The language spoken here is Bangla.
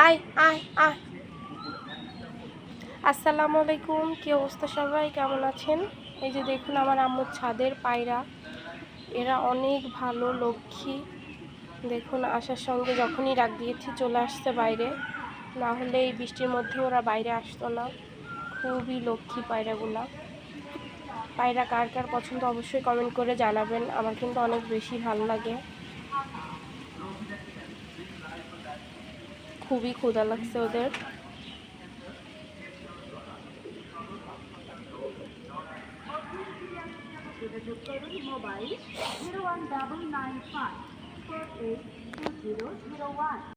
আয় আয় আয়। আসসালামু আলাইকুম, কি অবস্থা সবাই, কেমন আছেন? এই যে দেখুন আমার আম্মুর ছাদের পায়রা, এরা অনেক ভালো লক্ষ্মী। দেখুন আসার সঙ্গে যখনই ডাক দিয়েছি চলে আসছে বাইরে, না হলে এই বৃষ্টির মধ্যে ওরা বাইরে আসতো না। খুবই লক্ষ্মী পায়রাগুলা। পায়রা কার কার পছন্দ অবশ্যই কমেন্ট করে জানাবেন, আমার কিন্তু অনেক বেশি ভালো লাগে। খুবই ক্ষুধা লাগছে ওদের। যোগাযোগ করুন মোবাইল 01995 482001।